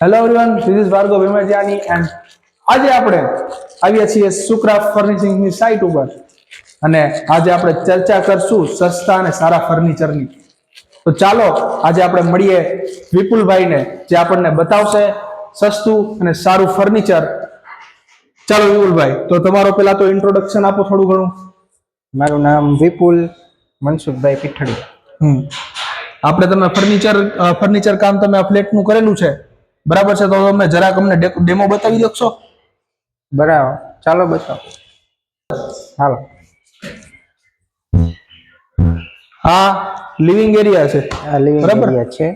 Hello everyone, this is Bhargav Bhimajiyani and આજે આપણે આવ્યા છીએ સુક્રાફ્ટ ફર્નિચિંગની સાઇટ ઉપર અને આજે આપણે ચર્ચા કરશું સસ્તા અને સારા ફર્નિચરની. તો ચાલો આજે આપણે મળીએ વિપુલભાઈને, જે આપણને બતાવશે સસ્તું અને સારું ફર્નિચર. ચાલો વિપુલભાઈ, તો તમારો પહેલા તો ઇન્ટ્રોડક્શન આપો થોડું ઘણું. મારું નામ વિપુલ મનસુખભાઈ પીઠડી. આપણે તમે ફર્નિચર કામ તમે આ ફ્લેટનું કરેલું છે, બરાબર છે? તો તમે જરાક અમને ડેમો બતાવી દેશો? બરાબર, ચાલો બતાવો. હાલો. હા, લિવિંગ એરિયા છે. આ લિવિંગ બરાબર એરિયા છે.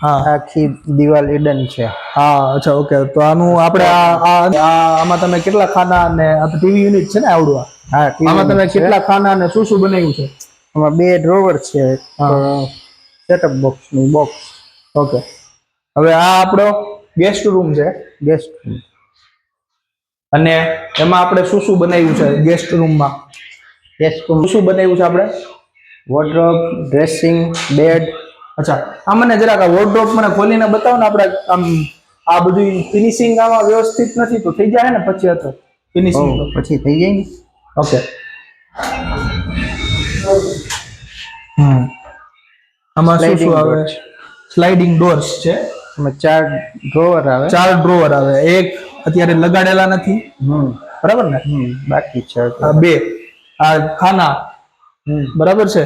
હા, આખી દિવાલ ઈડન છે. હા, અચ્છા, ઓકે. તો આનું આપણે આમાં તમે કેટલા ખાના અને આ ટીવી યુનિટ છે ને આવડું? હા, આમાં તમે કેટલા ખાના અને શું શું બનાવ્યું છે? આમાં 2 ડ્રોવર છે, સેટઅપ બોક્સ નું બોક્સ. ઓકે. હવે આ આપણો ગેસ્ટ રૂમ છે, ગેસ્ટ અને એમાં આપણે શું શું બનાવ્યું છે? ગેસ્ટ રૂમમાં રૂમ, શું બનાવ્યું છે આપણે? Wardrobe, dressing, bed. અચ્છા, આ મને જરાક આ વોર્ડરોબ મને ખોલીને બતાવો ને. આપણે આમ આ બધું ફિનિશિંગ આમાં વ્યવસ્થિત નથી, તો થઈ જાય ને પછી? હતો ફિનિશિંગ તો પછી થઈ જાય ને. ઓકે. આમાં શું શું આવે? સ્લાઇડિંગ ડોર્સ છે. એમાં 4 ડ્રોવર આવે. 4 ડ્રોવર આવે. એક અત્યારે લગાડેલા નથી, બરાબર ને? બાકી છે. 2 આ ખાના, બરાબર છે.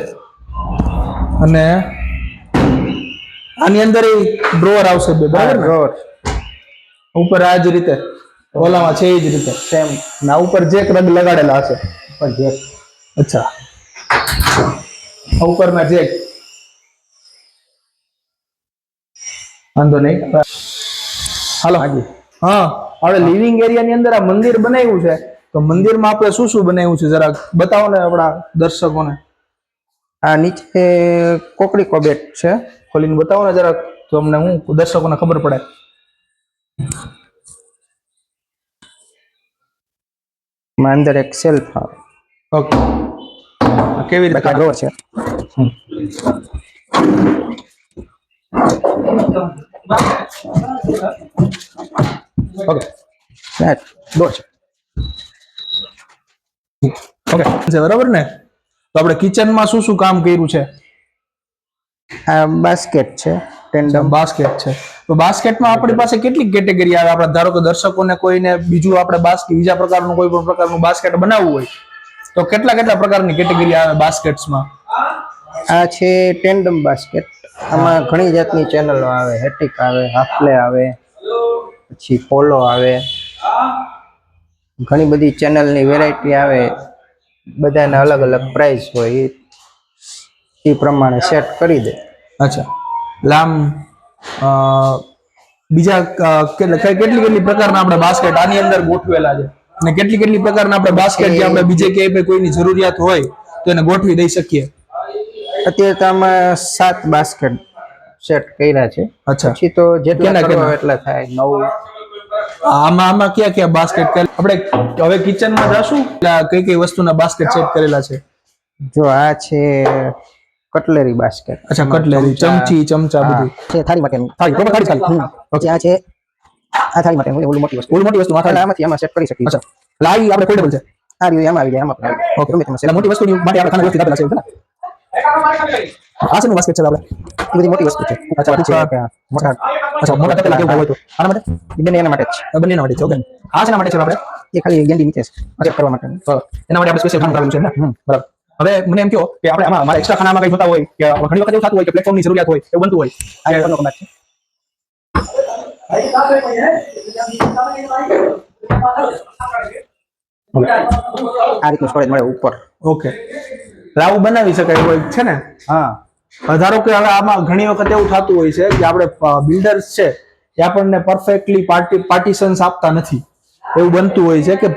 અને આની અંદર ડ્રોવર આવશે 2, બરાબર? ડ્રોવર ઉપર આ જ રીતે ઓલામાં છે, એ જ રીતે સેમ. ના ઉપર જેક રગ લગાડેલા હશે. ઉપર જેક. અચ્છા, ઉપરના જેક, વાંધો નહીં. હાલો. હાજી. હા, હવે લિવિંગ એરિયા ની અંદર આ મંદિર બનાવ્યું છે, તો મંદિરમાં આપણે શું શું બનાવ્યું છે જરાક બતાવો ને આપણા દર્શકોને. આ નીચે કોકડી કોબેટ છે, ખોલીને બતાવો ને જરાક, તો અમને દર્શકોને ખબર પડે. અંદર એક સેલ્ફ આવે. ઓકે. કેવી રીતે ડ્રોવર છે. ઓકે. ડોર છે. ઓકે છે, બરાબર ને? તો આપણે કિચનમાં શું શું કામ કર્યું છે? આ બાસ્કેટ છે, ટેન્ડમ બાસ્કેટ છે. તો બાસ્કેટમાં આપણી પાસે કેટલી કેટેગરી આવે? આપણે ધારો કે દર્શકોને કોઈને બીજું આપણે બીજા પ્રકારનું કોઈ પણ પ્રકારનું બાસ્કેટ બનાવવું હોય, તો કેટલા પ્રકારની કેટેગરી આવે બાસ્કેટ્સમાં? આ છે ટેન્ડમ બાસ્કેટ. આમાં ઘણી જાતની ચેનલો આવે. હેટિક આવે, હાફલે આવે, પછી પોલો આવે. ઘણી બધી ચેનલની વેરાયટી આવે. બધાને અલગ અલગ પ્રાઇસ હોય, એ પ્રમાણે સેટ કરી દે. અચ્છા, બીજા કેટલી પ્રકારના આપણે બાસ્કેટ આની અંદર ગોઠવેલા છે, અને કેટલી પ્રકારના આપણે બાસ્કેટ જે આપણે બીજે ક્યાંય કોઈની જરૂરિયાત હોય તો એને ગોઠવી દઈ શકીએ? અત્યારે તો આમાં 7 બાસ્કેટ સેટ કર્યા છે. અચ્છા, પછી તો જેટલા કરવા એટલા થાય. 9 આમાં ક્યાં બાસ્કેટ? આપણે હવે કિચનમાં જશું, કઈ વસ્તુના બાસ્કેટ સેટ કરેલા છે? જો આ છે કટલેરી બાસ્કેટ. અચ્છા, કટલેરી, ચમચી, ચમચા બધું છે. થાળી માટેનું. ઓકે. આ છે આ થાળી માટેનું. ઓલું મોટી વસ્તુ આમાંથી આમાં સેટ કરી શકીએ. અચ્છા, લાઈ આપણે ફોલ્ડેબલ છે. આ રહ્યું, એમાં આવી જાય. આમાં પણ ઓકે. એટલે મોટી વસ્તુની માટે આપણે ખાના વ્યવસ્થિત આપેલા છે, આ શેનું બાસ્કેટ છે આપણે? એ બધી મોટી વસ્તુ છે. અચ્છા, મોટા તપેલા કેવું હોય તો આના માટે? બંને એના માટે જ. બંનેના માટે છે. ઓકે. આ શેના માટે છે આપણે? એ ખાલી ગેંડી નીચે છે કરવા માટે. એના માટે આપણે સ્પેશિયલ ખાનું કરેલું છે ને? બરાબર. હવે મને એમ કહો કે આપણે આમાં અમારા એક્સ્ટ્રા ખાનામાં કઈ જોતા હોય કે ઘણી વખત એવું થતું હોય કે પ્લેટફોર્મની જરૂરિયાત હોય, એવું બનતું હોય? આ એનો કમાટ છે. આ રીતનું સ્ટોરેજ મળે ઉપર. ઓકે. આવું બનાવી શકાય હોય છે ને? હા. ધારો કે હવે આમાં ઘણી વખત એવું થતું હોય છે કે આપણે બિલ્ડર્સ છે એ આપણને પરફેક્ટલી પાર્ટીશન્સ આપતા નથી. એવું બનતું હોય છે કે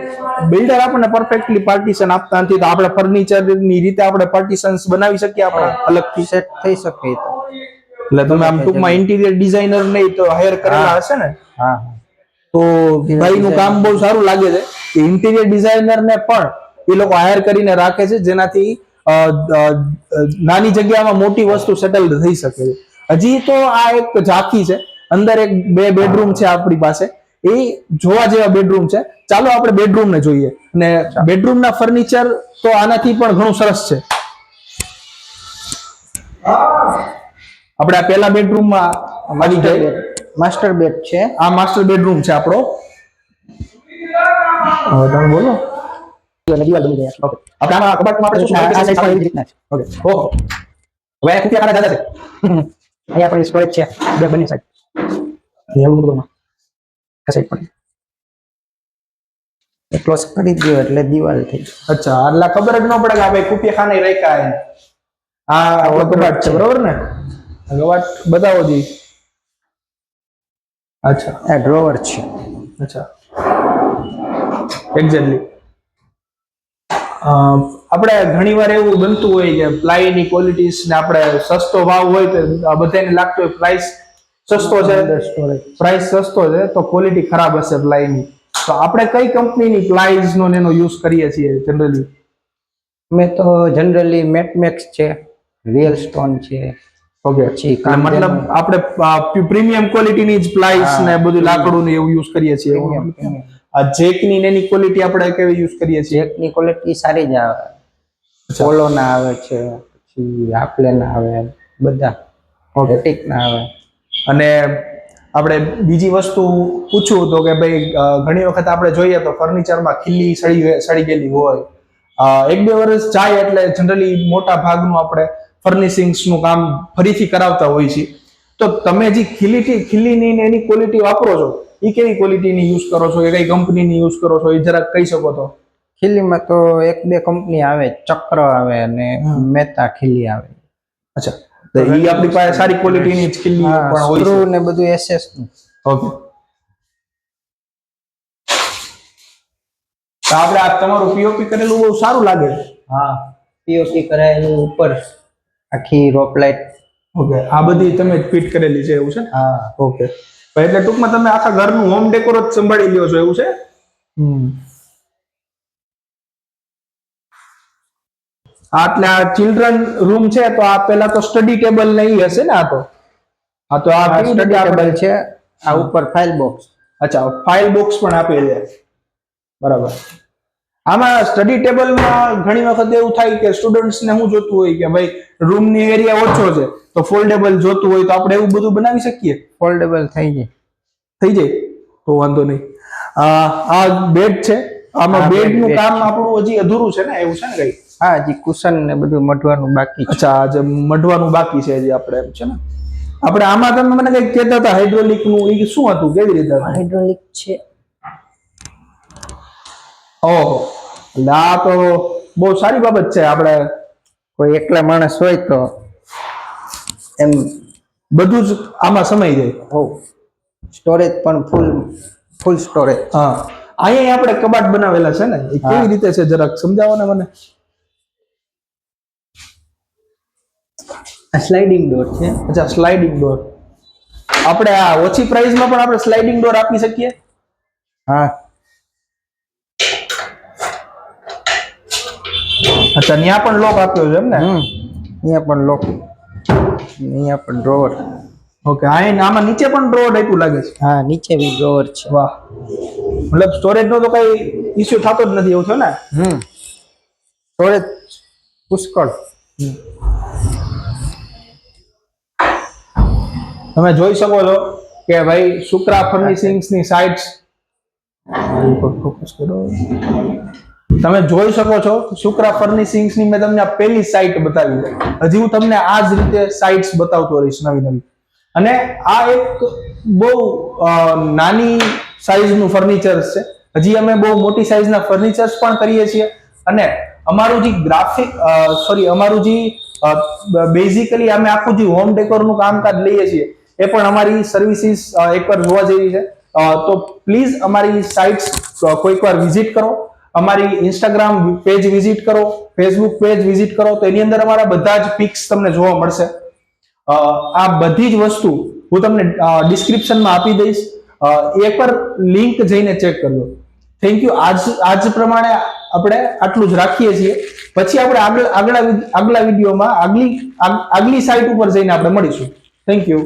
બિલ્ડર આપણને પરફેક્ટલી પાર્ટીશન આપતા નથી, તો આપણે ફર્નિચરની રીતે આપણે પાર્ટીશન્સ બનાવી શકીએ આપણે અલગથી? સેટ થઈ શકે. એટલે તમે આમ ટૂંકમાં ઇન્ટિરિયર ડિઝાઇનર નહીં તો હાયર કરેલા હશે ને? હા. તો ભાઈનું કામ બહુ સારું લાગે છે કે ઇન્ટિરિયર ડિઝાઇનરને પણ એ લોકો હાયર કરીને રાખે છે, જેનાથી નાની જગ્યામાં મોટી વસ્તુ સેટલ થઈ શકે છે. હજી તો આ એક ઝાંખી છે, અંદર એક બે બેડરૂમ છે આપણી પાસે, એ જોવા જેવા બેડરૂમ છે. ચાલો આપણે બેડરૂમ ને જોઈએ. અને બેડરૂમ ના ફર્નિચર તો આનાથી પણ ઘણું સરસ છે. આપણે આ પહેલા બેડરૂમમાં આવી ગઈ. માસ્ટર બેડ છે. આ માસ્ટર બેડરૂમ છે આપણો. હવે તમે બોલો. દિવાલ બની જાય. ઓકે, આપણે આમાં કબાટમાં આપણે શું આ શું સાઈડ એવી રીતના છે. ઓકે, ઓહો, હવે આ ખુફિયા ખાના દાદા છે. અહીંયા પણ સ્ટોરેજ છે બે બંને સાઈડ. એવું બધું આ સાઈડ પણ. ક્લોઝ કરી દો એટલે દિવાલ થઈ જાય. અચ્છા, એટલે ખબર જ ન પડે કે આ ભાઈ ખુફિયા ખાને રાખ્યા છે. આ આપણો કબાટ છે, બરોબર ને? આ કબાટ બતાવો જી. અચ્છા, આ ડ્રોવર છે. અચ્છા, એક્ઝેક્ટલી. આપણે ઘણીવાર એવું બનતું હોય કે પ્લાયની ક્વોલિટીઝ ને આપણે સસ્તો ભાવ હોય તો બધાને લાગતું હોય પ્રાઇસ સસ્તો છે, સ્ટોરેજ પ્રાઇસ સસ્તો છે તો ક્વોલિટી ખરાબ હશે પ્લાયની. તો આપણે કઈ કંપનીની પ્લાયઝ નો એનો યુઝ કરીએ છીએ જનરલી? મેં તો જનરલી મેટમેક્સ છે, રિયલ સ્ટોન છે. ઓકે, પછી મતલબ આપણે પ્રીમિયમ ક્વોલિટીની જ પ્લાયસ ને બધું લાકડું ને એવું યુઝ કરીએ છીએ. આ જેકની ને એની ક્વોલિટી આપણે કેવી યુઝ કરીએ છીએ? જેકની ક્વોલિટી સારી જ આવે. પોલો ના આવે છે, પછી આપલે ના આવે, બધા ઓકેટિક ના આવે. અને આપણે બીજી વસ્તુ પૂછું તો કે ભાઈ ઘણી વખત આપણે જોઈએ તો ફર્નિચરમાં ખીલ્લી સડી ગયેલી હોય, એક બે વર્ષ જાય એટલે જનરલી મોટા ભાગનું આપણે ફર્નિશિંગ્સ નું કામ ફરીથી કરાવતા હોય છે. તો તમે જે ખીલ્લીની ને એની ક્વોલિટી વાપરો છો, એ કેવી ક્વોલિટીની યુઝ કરો છો, એ કઈ કંપનીની યુઝ કરો છો, એ જરાક કહી શકો તો? ખીલીમાં તો એક બે કંપની આવે, ચક્ર આવે અને મહેતા ખીલી આવે. અચ્છા, તો એ આપણી પાસે સારી ક્વોલિટીની જ ખીલ્લી પણ હોય સ્ક્રૂ છે ને બધું એસએસ નું. ઓકે, તો આપણે આ તમારું પીઓપી કરેલું બહુ સારું લાગે છે. હા, પીઓપી કરાયેલું ઉપર આખી રોપ લાઇટ. ઓકે, આ બધી તમે ફિટ કરેલી છે એવું છે ને? હા. ઓકે, એટલે ટૂંકમાં તમે આખા ઘરનું હોમ ડેકોર જ સંભાળી લ્યો છો એવું છે? એટલે આ ચિલ્ડ્રન રૂમ છે તો આ પેલા તો સ્ટડી ટેબલ ને ઈ હશે ને? આ તો આ સ્ટડી ટેબલ છે, આ ઉપર ફાઇલ બોક્સ. અચ્છા, ફાઇલ બોક્સ પણ આપેલ છે, બરાબર. આમાં સ્ટડી ટેબલમાં ઘણી વખત એવું થાય કે સ્ટુડન્ટ્સ ને શું જોતું હોય કે ભાઈ રૂમની એરિયા ઓછો છે તો ફોલ્ડેબલ જોતું હોય, તો આપણે એવું બધું બનાવી શકીએ? ફોલ્ડેબલ થઈ જાય. થઈ જાય તો વાંધો નહીં. આ બેડ છે, આમાં બેડ નું કામ આપણું હજી અધૂરું છે ને એવું છે ને કઈ? હા, હજી કુશન ને બધું મઢવાનું બાકી છે. અચ્છા, આજે મઢવાનું બાકી છે હજી આપણે, એમ છે ને? આપણે આમાં તમે મને કઈ કહેતા હતા હાઇડ્રોલિક નું, એ શું હતું, કેવી રીતે? હાઇડ્રોલિક છે. ઓહો, એટલે આ તો બહુ સારી બાબત છે. આપણે કોઈ એકલા માણસ હોય તો એમ બધું જ આમાં સમાઈ જાય. હો, સ્ટોરેજ પણ ફૂલ સ્ટોરેજ. હા, અહીંયા આપણે કબાટ બનાવેલા છે ને, એ કેવી રીતે છે જરાક સમજાવો ને મને. આ સ્લાઇડિંગ ડોર છે. અચ્છા, સ્લાઇડિંગ ડોર. આપણે આ ઓછી પ્રાઇસમાં પણ આપણે સ્લાઇડિંગ ડોર આપી શકીએ? હા. અચ્છા, ત્યાં પણ લોક આપ્યો છે એમ ને? અહીંયા પણ લોક, અહીંયા પણ ડ્રોવર. ઓકે, આમાં નીચે પણ ડ્રોવર આપ્યું લાગે છે. હા, નીચે બી ડ્રોવર છે. વાહ, મતલબ સ્ટોરેજ નો તો કઈ ઇશ્યુ થતો જ નથી એવું છે ને? સ્ટોરેજ પુષ્કળ. તમે જોઈ શકો છો કે ભાઈ શુક્રા ફર્નિશિંગ્સ ની સાઇટ્સ, ફોકસ કરો. તમે જોઈ શકો છો શુક્રા ફર્નિશિંગ્સ ની મેં તમને આ પહેલી સાઇટ બતાવી છે. હજી હું તમને આ જ રીતે સાઇટ્સ બતાવતો રહીશ નવી નવી. અને આ એક બહુ નાની સાઇઝનું ફર્નિચર છે. હજી અમે બહુ મોટી સાઇઝના ફર્નિચર્સ પણ કરીએ છીએ. અને અમારું જે અમારું જે બેઝિકલી અમે આખું જે હોમ ડેકોરનું કામકાજ લઈએ છીએ એ પણ અમારી સર્વિસીસ એકવાર જોવા જેવી છે. તો પ્લીઝ અમારી સાઇટ્સ કોઈક વાર વિઝિટ કરો, અમારી ઇન્સ્ટાગ્રામ પેજ વિઝિટ કરો, ફેસબુક પેજ વિઝિટ કરો, તો એની અંદર અમારા બધા જ પિક્સ તમને જોવા મળશે. આ બધી જ વસ્તુ હું તમને ડિસ્ક્રિપ્શનમાં આપી દઈશ, એકવાર લિંક જઈને ચેક કરજો. Thank you. આજ પ્રમાણે આપણે આટલું જ રાખીએ છીએ. પછી આપણે આગલા વિડીયોમાં આગલી સાઇટ ઉપર જઈને આપણે મળીશું. Thank you.